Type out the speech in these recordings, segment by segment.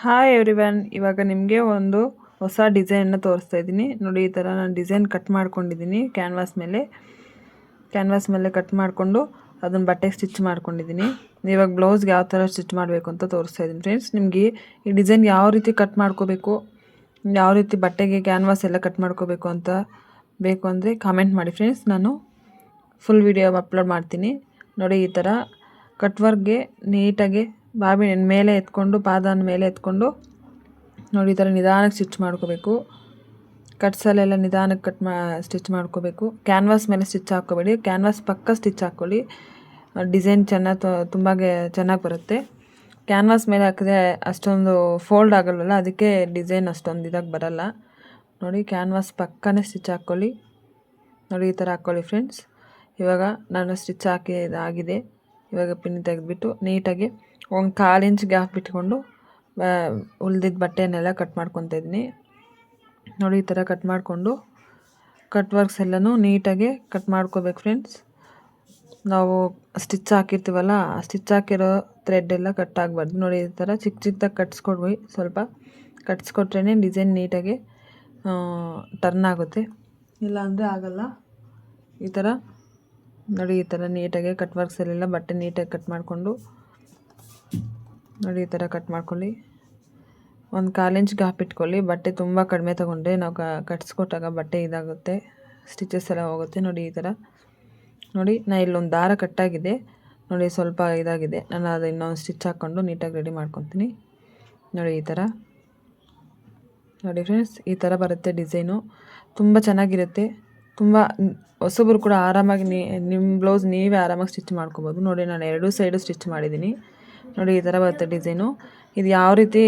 Hi everyone, ಇವಾಗ ನಿಮಗೆ ಒಂದು ಹೊಸ ಡಿಸೈನ್ನ ತೋರಿಸ್ತಾ ಇದ್ದೀನಿ ನೋಡಿ. ಈ ಥರ ನಾನು ಡಿಸೈನ್ ಕಟ್ ಮಾಡ್ಕೊಂಡಿದ್ದೀನಿ ಕ್ಯಾನ್ವಾಸ್ ಮೇಲೆ ಕಟ್ ಮಾಡಿಕೊಂಡು ಅದನ್ನು ಬಟ್ಟೆಗೆ ಸ್ಟಿಚ್ ಮಾಡ್ಕೊಂಡಿದ್ದೀನಿ. ಇವಾಗ ಬ್ಲೌಸ್ಗೆ ಯಾವ ಥರ ಸ್ಟಿಚ್ ಮಾಡಬೇಕು ಅಂತ ತೋರಿಸ್ತಾ ಇದ್ದೀನಿ ಫ್ರೆಂಡ್ಸ್. ನಿಮಗೆ ಈ ಡಿಸೈನ್ ಯಾವ ರೀತಿ ಕಟ್ ಮಾಡ್ಕೋಬೇಕು, ಯಾವ ರೀತಿ ಬಟ್ಟೆಗೆ ಕ್ಯಾನ್ವಾಸ್ ಎಲ್ಲ ಕಟ್ ಮಾಡ್ಕೋಬೇಕು ಅಂತ ಬೇಕು ಅಂದರೆ ಕಾಮೆಂಟ್ ಮಾಡಿ ಫ್ರೆಂಡ್ಸ್. ನಾನು ಫುಲ್ ವಿಡಿಯೋ ಅಪ್ಲೋಡ್ ಮಾಡ್ತೀನಿ ನೋಡಿ. ಈ ಥರ ಕಟ್ ವರ್ಕ್ಗೆ ನೀಟಾಗಿ ಬಾಬಿನ ಮೇಲೆ ಎತ್ಕೊಂಡು, ಪಾದನ ಮೇಲೆ ಎತ್ಕೊಂಡು ನೋಡಿ ಈ ಥರ ನಿಧಾನಕ್ಕೆ ಸ್ಟಿಚ್ ಮಾಡ್ಕೋಬೇಕು. ಕಟ್ಸಲ್ಲೆಲ್ಲ ನಿಧಾನಕ್ಕೆ ಸ್ಟಿಚ್ ಮಾಡ್ಕೋಬೇಕು. ಕ್ಯಾನ್ವಾಸ್ ಮೇಲೆ ಸ್ಟಿಚ್ ಹಾಕ್ಕೋಬೇಡಿ, ಕ್ಯಾನ್ವಾಸ್ ಪಕ್ಕ ಸ್ಟಿಚ್ ಹಾಕ್ಕೊಳ್ಳಿ. ಡಿಸೈನ್ ತುಂಬ ಚೆನ್ನಾಗಿ ಬರುತ್ತೆ. ಕ್ಯಾನ್ವಾಸ್ ಮೇಲೆ ಹಾಕಿದ್ರೆ ಅಷ್ಟೊಂದು ಫೋಲ್ಡ್ ಆಗಲ್ವಲ್ಲ, ಅದಕ್ಕೆ ಡಿಸೈನ್ ಅಷ್ಟೊಂದು ಇದಾಗಿ ಬರಲ್ಲ ನೋಡಿ. ಕ್ಯಾನ್ವಾಸ್ ಪಕ್ಕನೇ ಸ್ಟಿಚ್ ಹಾಕ್ಕೊಳ್ಳಿ ನೋಡಿ. ಈ ಥರ ಹಾಕ್ಕೊಳ್ಳಿ ಫ್ರೆಂಡ್ಸ್. ಇವಾಗ ನಾನು ಸ್ಟಿಚ್ ಹಾಕಿ ಆಗಿದೆ. ಇವಾಗ ಪಿನ್ ತೆಗೆದ್ಬಿಟ್ಟು ನೀಟಾಗಿ ಒಂದು 1/4 ಇಂಚ್ ಗ್ಯಾಪ್ ಬಿಟ್ಕೊಂಡು ಉಳ್ದಿದ್ದ ಬಟ್ಟೆಯನ್ನೆಲ್ಲ ಕಟ್ ಮಾಡ್ಕೊತಾ ಇದ್ದೀನಿ ನೋಡಿ. ಈ ಥರ ಕಟ್ ಮಾಡಿಕೊಂಡು ಕಟ್ ವರ್ಕ್ಸ್ ಎಲ್ಲನೂ ನೀಟಾಗಿ ಕಟ್ ಮಾಡ್ಕೋಬೇಕು ಫ್ರೆಂಡ್ಸ್. ನಾವು ಸ್ಟಿಚ್ ಹಾಕಿರ್ತೀವಲ್ಲ, ಆ ಸ್ಟಿಚ್ ಹಾಕಿರೋ ಥ್ರೆಡ್ ಎಲ್ಲ ಕಟ್ ಆಗಬಾರ್ದು ನೋಡಿ. ಈ ಥರ ಚಿಕ್ಕದಾಗಿ ಕಟ್ಸ್ಕೊಡ್ವಿ. ಸ್ವಲ್ಪ ಕಟ್ಸ್ಕೊಟ್ರೇ ಡಿಸೈನ್ ನೀಟಾಗಿ ಟರ್ನ್ ಆಗುತ್ತೆ, ಇಲ್ಲ ಅಂದರೆ ಆಗಲ್ಲ. ಈ ಥರ ನೋಡಿ, ಈ ಥರ ನೀಟಾಗಿ ಕಟ್ ವರ್ಕ್ಸಲ್ಲೆಲ್ಲ ಬಟ್ಟೆ ನೀಟಾಗಿ ಕಟ್ ಮಾಡಿಕೊಂಡು ನೋಡಿ. ಈ ಥರ ಕಟ್ ಮಾಡ್ಕೊಳ್ಳಿ. ಒಂದು 1/4 ಇಂಚ್ ಗ್ಯಾಪ್ ಇಟ್ಕೊಳ್ಳಿ. ಬಟ್ಟೆ ತುಂಬ ಕಡಿಮೆ ತೊಗೊಂಡ್ರೆ ನಾವು ಕಟ್ಸ್ಕೊಟ್ಟಾಗ ಬಟ್ಟೆ ಇದಾಗುತ್ತೆ, ಸ್ಟಿಚಸ್ ಎಲ್ಲ ಹೋಗುತ್ತೆ ನೋಡಿ. ಈ ಥರ ನೋಡಿ, ನಾನು ಇಲ್ಲೊಂದು ದಾರ ಕಟ್ಟಾಗಿದೆ ನೋಡಿ, ಸ್ವಲ್ಪ ಇದಾಗಿದೆ. ನಾನು ಅದು ಇನ್ನೊಂದು ಸ್ಟಿಚ್ ಹಾಕ್ಕೊಂಡು ನೀಟಾಗಿ ರೆಡಿ ಮಾಡ್ಕೊತೀನಿ ನೋಡಿ. ಈ ಥರ ನೋಡಿ ಫ್ರೆಂಡ್ಸ್, ಈ ಥರ ಬರುತ್ತೆ ಡಿಸೈನು. ತುಂಬ ಚೆನ್ನಾಗಿರುತ್ತೆ. ತುಂಬ ಹೊಸಬ್ರು ಕೂಡ ಆರಾಮಾಗಿ ನಿಮ್ಮ ಬ್ಲೌಸ್ ನೀವೇ ಆರಾಮಾಗಿ ಸ್ಟಿಚ್ ಮಾಡ್ಕೊಬೋದು ನೋಡಿ. ನಾನು 2 ಸೈಡು ಸ್ಟಿಚ್ ಮಾಡಿದ್ದೀನಿ ನೋಡಿ. ಈ ಥರ ಬರುತ್ತೆ ಡಿಸೈನು. ಇದು ಯಾವ ರೀತಿ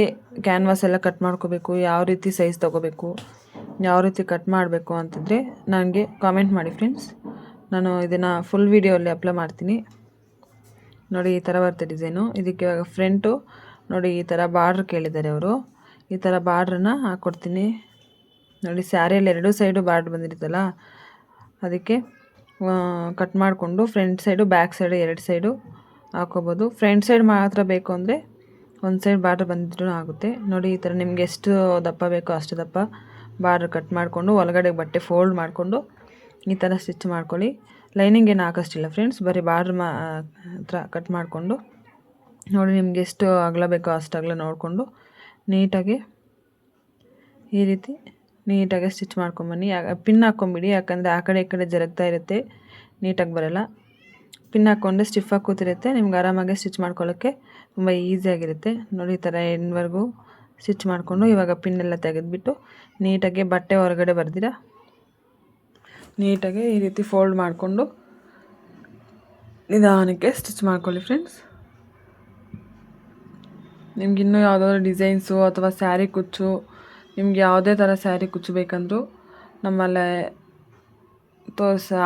ಕ್ಯಾನ್ವಾಸ್ ಎಲ್ಲ ಕಟ್ ಮಾಡ್ಕೋಬೇಕು, ಯಾವ ರೀತಿ ಸೈಜ್ ತೊಗೋಬೇಕು, ಯಾವ ರೀತಿ ಕಟ್ ಮಾಡಬೇಕು ಅಂತಿದ್ರೆ ನನಗೆ ಕಾಮೆಂಟ್ ಮಾಡಿ ಫ್ರೆಂಡ್ಸ್. ನಾನು ಇದನ್ನು ಫುಲ್ ವೀಡಿಯೋಲ್ಲಿ ಅಪ್ಲೋಡ್ ಮಾಡ್ತೀನಿ ನೋಡಿ. ಈ ಥರ ಬರುತ್ತೆ ಡಿಸೈನು. ಇದಕ್ಕೆ ಇವಾಗ ಫ್ರಂಟು ನೋಡಿ, ಈ ಥರ ಬಾರ್ಡ್ರ್ ಕೇಳಿದ್ದಾರೆ ಅವರು. ಈ ಥರ ಬಾರ್ಡ್ರನ್ನ ಹಾಕ್ಕೊಡ್ತೀನಿ ನೋಡಿ. ಸ್ಯಾರಿಯಲ್ಲಿ 2 ಸೈಡು ಬಾರ್ಡ್ರ್ ಬಂದಿರುತ್ತಲ್ಲ, ಅದಕ್ಕೆ ಕಟ್ ಮಾಡಿಕೊಂಡು front side back side 2 side ಹಾಕ್ಕೋಬೋದು. ಫ್ರಂಟ್ ಸೈಡ್ ಮಾತ್ರ ಬೇಕು ಅಂದರೆ ಒಂದು ಸೈಡ್ ಬಾರ್ಡ್ರ್ ಬಂದಿದ್ರೂ ಆಗುತ್ತೆ ನೋಡಿ. ಈ ಥರ ನಿಮಗೆ ಎಷ್ಟು ದಪ್ಪ ಬೇಕೋ ಅಷ್ಟು ದಪ್ಪ ಬಾರ್ಡ್ರ್ ಕಟ್ ಮಾಡಿಕೊಂಡು ಒಳಗಡೆ ಬಟ್ಟೆ ಫೋಲ್ಡ್ ಮಾಡಿಕೊಂಡು ಈ ಥರ ಸ್ಟಿಚ್ ಮಾಡ್ಕೊಳ್ಳಿ. ಲೈನಿಂಗ್ ಏನು ಹಾಕೋಷ್ಟಿಲ್ಲ ಫ್ರೆಂಡ್ಸ್, ಬರೀ ಬಾರ್ಡ್ರ್ ಹತ್ರ ಕಟ್ ಮಾಡಿಕೊಂಡು ನೋಡಿ. ನಿಮಗೆ ಎಷ್ಟು ಅಗಲ ಬೇಕೋ ಅಷ್ಟು ಅಗಲ ನೋಡಿಕೊಂಡು ನೀಟಾಗಿ ಈ ರೀತಿ ನೀಟಾಗಿ ಸ್ಟಿಚ್ ಮಾಡ್ಕೊಂಬನ್ನಿ. ಪಿನ್ ಹಾಕ್ಕೊಂಬಿಡಿ, ಯಾಕಂದರೆ ಆ ಕಡೆ ಈ ಕಡೆ ಜರುಗ್ತಾ ಇರುತ್ತೆ, ನೀಟಾಗಿ ಬರೋಲ್ಲ. ಪಿನ್ ಹಾಕ್ಕೊಂಡ್ರೆ ಸ್ಟಿಫಾಗಿ ಕೂತಿರುತ್ತೆ, ನಿಮ್ಗೆ ಆರಾಮಾಗಿ ಸ್ಟಿಚ್ ಮಾಡ್ಕೊಳ್ಳೋಕ್ಕೆ ತುಂಬ ಈಸಿಯಾಗಿರುತ್ತೆ ನೋಡಿ. ಈ ಥರ ಎಂಡ್ವರೆಗೂ ಸ್ಟಿಚ್ ಮಾಡಿಕೊಂಡು ಇವಾಗ ಪಿನ್ನೆಲ್ಲ ತೆಗೆದುಬಿಟ್ಟು ನೀಟಾಗಿ ಬಟ್ಟೆ ಹೊರಗಡೆ ಬರ್ದಿರ ನೀಟಾಗಿ ಈ ರೀತಿ ಫೋಲ್ಡ್ ಮಾಡಿಕೊಂಡು ನಿಧಾನಕ್ಕೆ ಸ್ಟಿಚ್ ಮಾಡ್ಕೊಳ್ಳಿ ಫ್ರೆಂಡ್ಸ್. ನಿಮ್ಗೆ ಇನ್ನೂ ಯಾವುದಾದ್ರು ಡಿಸೈನ್ಸು ಅಥವಾ ಸ್ಯಾರಿ ಕುಚ್ಚು, ನಿಮ್ಗೆ ಯಾವುದೇ ಥರ ಸ್ಯಾರಿ ಕುಚ್ಚು ಬೇಕಂದ್ರೂ ನಮ್ಮಲ್ಲೇ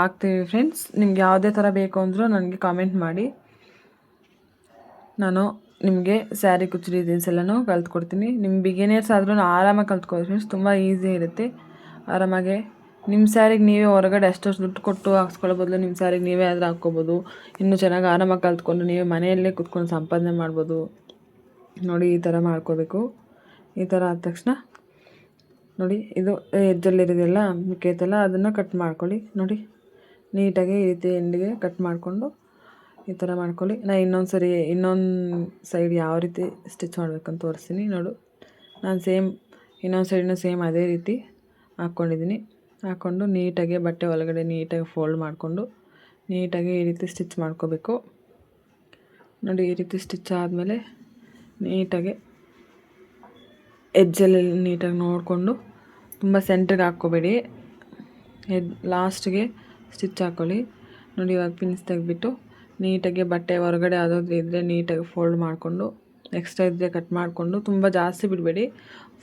ಹಾಕ್ತೀವಿ ಫ್ರೆಂಡ್ಸ್. ನಿಮ್ಗೆ ಯಾವುದೇ ಥರ ಬೇಕು ಅಂದರೂ ನನಗೆ ಕಾಮೆಂಟ್ ಮಾಡಿ, ನಾನು ನಿಮಗೆ ಸ್ಯಾರಿ ಕುಚ್ಚು ಡಿಸೈನ್ಸ್ ಎಲ್ಲನೂ ಕಲ್ತ್ಕೊಡ್ತೀನಿ. ನಿಮ್ಮ ಬಿಗಿನರ್ಸ್ ಆದ್ರೂ ಆರಾಮಾಗಿ ಕಲ್ತ್ಕೊಳ್ಳಿ ಫ್ರೆಂಡ್ಸ್. ತುಂಬ ಈಸಿ ಇರುತ್ತೆ. ಆರಾಮಾಗೆ ನಿಮ್ಮ ಸ್ಯಾರಿಗೆ ನೀವೇ ಹೊರಗಡೆ ಅಷ್ಟು ದುಡ್ಡು ಕೊಟ್ಟು ಹಾಕ್ಸ್ಕೊಳ್ಳೋ ಬದಲು ನಿಮ್ಮ ಸ್ಯಾರಿಗೆ ನೀವೇ ಆದರೂ ಹಾಕ್ಕೋಬೋದು. ಇನ್ನೂ ಚೆನ್ನಾಗಿ ಆರಾಮಾಗಿ ಕಲ್ತ್ಕೊಂಡು ನೀವೇ ಮನೆಯಲ್ಲೇ ಕೂತ್ಕೊಂಡು ಸಂಪಾದನೆ ಮಾಡ್ಬೋದು ನೋಡಿ. ಈ ಥರ ಮಾಡ್ಕೋಬೇಕು. ಈ ಥರ ಆದ ತಕ್ಷಣ ನೋಡಿ, ಇದು ಎಜ್ಜಲ್ಲಿರೋದೆಲ್ಲ ಮಿಕ್ಕೈತಲ್ಲ, ಅದನ್ನು ಕಟ್ ಮಾಡ್ಕೊಳ್ಳಿ ನೋಡಿ. ನೀಟಾಗಿ ಈ ರೀತಿ ಎಂಡಿಗೆ ಕಟ್ ಮಾಡಿಕೊಂಡು ಈ ಥರ ಮಾಡ್ಕೊಳ್ಳಿ. ನಾನು ಇನ್ನೊಂದು ಸೈಡ್ ಯಾವ ರೀತಿ ಸ್ಟಿಚ್ ಮಾಡಬೇಕಂತ ತೋರಿಸ್ತೀನಿ ನೋಡು. ನಾನು ಇನ್ನೊಂದು ಸೈಡನ್ನು ಸೇಮ್ ಅದೇ ರೀತಿ ಹಾಕ್ಕೊಂಡಿದ್ದೀನಿ. ಹಾಕ್ಕೊಂಡು ನೀಟಾಗಿ ಬಟ್ಟೆ ಒಳಗಡೆ ನೀಟಾಗಿ ಫೋಲ್ಡ್ ಮಾಡಿಕೊಂಡು ನೀಟಾಗಿ ಈ ರೀತಿ ಸ್ಟಿಚ್ ಮಾಡ್ಕೋಬೇಕು ನೋಡಿ. ಈ ರೀತಿ ಸ್ಟಿಚ್ ಆದಮೇಲೆ ನೀಟಾಗಿ ಎಜ್ಜಲ್ಲಿ ನೀಟಾಗಿ ನೋಡಿಕೊಂಡು, ತುಂಬ ಸೆಂಟ್ರಿಗೆ ಹಾಕ್ಕೋಬೇಡಿ, ಲಾಸ್ಟ್ಗೆ ಸ್ಟಿಚ್ ಹಾಕ್ಕೊಳ್ಳಿ ನೋಡಿ. ಇವಾಗ ಪಿನ್ಸ್ ತೆಗೆದ್ಬಿಟ್ಟು ನೀಟಾಗಿ ಬಟ್ಟೆ ಹೊರಗಡೆ ಯಾವುದಾದ್ರು ಇದ್ದರೆ ನೀಟಾಗಿ ಫೋಲ್ಡ್ ಮಾಡಿಕೊಂಡು, ಎಕ್ಸ್ಟ್ರಾ ಇದ್ದರೆ ಕಟ್ ಮಾಡಿಕೊಂಡು, ತುಂಬ ಜಾಸ್ತಿ ಬಿಡಬೇಡಿ,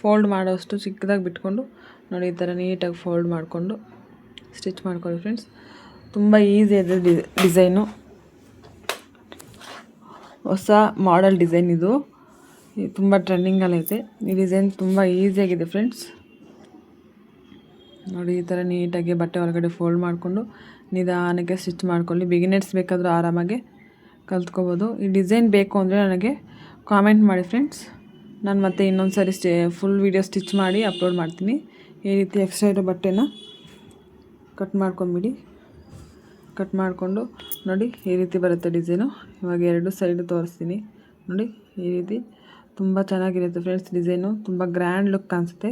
ಫೋಲ್ಡ್ ಮಾಡೋಷ್ಟು ಚಿಕ್ಕದಾಗಿ ಬಿಟ್ಕೊಂಡು ನೋಡಿ. ಈ ಥರ ನೀಟಾಗಿ ಫೋಲ್ಡ್ ಮಾಡಿಕೊಂಡು ಸ್ಟಿಚ್ ಮಾಡ್ಕೊಳ್ಳಿ ಫ್ರೆಂಡ್ಸ್. ತುಂಬ ಈಸಿ ಇದೆ ಡಿಸೈನು. ಹೊಸ ಮಾಡೆಲ್ ಡಿಸೈನ್ ಇದು, ತುಂಬ ಟ್ರೆಂಡಿಂಗಲ್ಲೈತೆ ಈ ಡಿಸೈನ್. ತುಂಬ ಈಸಿಯಾಗಿದೆ ಫ್ರೆಂಡ್ಸ್ ನೋಡಿ. ಈ ಥರ ನೀಟಾಗಿ ಬಟ್ಟೆ ಒಳಗಡೆ ಫೋಲ್ಡ್ ಮಾಡಿಕೊಂಡು ನಿಧಾನಕ್ಕೆ ಸ್ಟಿಚ್ ಮಾಡ್ಕೊಳ್ಳಿ. ಬಿಗಿನರ್ಸ್ ಬೇಕಾದರೂ ಆರಾಮಾಗಿ ಕಲ್ತ್ಕೋಬೋದು. ಈ ಡಿಸೈನ್ ಬೇಕು ಅಂದರೆ ನನಗೆ ಕಾಮೆಂಟ್ ಮಾಡಿ ಫ್ರೆಂಡ್ಸ್. ನಾನು ಮತ್ತೆ ಇನ್ನೊಂದು ಸಾರಿ ಫುಲ್ ವೀಡಿಯೋ ಸ್ಟಿಚ್ ಮಾಡಿ ಅಪ್ಲೋಡ್ ಮಾಡ್ತೀನಿ. ಈ ರೀತಿ ಎಕ್ಸ್ಟ್ರಾ ಇರೋ ಬಟ್ಟೆನ ಕಟ್ ಮಾಡ್ಕೊಂಬಿಡಿ. ಕಟ್ ಮಾಡಿಕೊಂಡು ನೋಡಿ ಈ ರೀತಿ ಬರುತ್ತೆ ಡಿಸೈನು. ಇವಾಗ 2 ಸೈಡು ತೋರಿಸ್ತೀನಿ ನೋಡಿ. ಈ ರೀತಿ ತುಂಬ ಚೆನ್ನಾಗಿರುತ್ತೆ ಫ್ರೆಂಡ್ಸ್. ಡಿಸೈನು ತುಂಬ ಗ್ರ್ಯಾಂಡ್ ಲುಕ್ ಕಾಣಿಸುತ್ತೆ.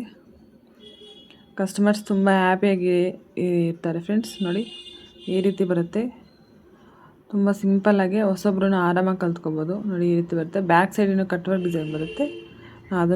ಕಸ್ಟಮರ್ಸ್ ತುಂಬ ಹ್ಯಾಪಿಯಾಗಿ ಇರ್ತಾರೆ ಫ್ರೆಂಡ್ಸ್. ನೋಡಿ ಈ ರೀತಿ ಬರುತ್ತೆ. ತುಂಬ ಸಿಂಪಲ್ಲಾಗಿ ಹೊಸೊಬ್ರು ಆರಾಮಾಗಿ ಕಲ್ತ್ಕೊಬೋದು. ನೋಡಿ ಈ ರೀತಿ ಬರುತ್ತೆ. ಬ್ಯಾಕ್ ಸೈಡಿನ ಕಟ್ ವರ್ಕ್ ಡಿಸೈನ್ ಬರುತ್ತೆ. ಅದನ್ನು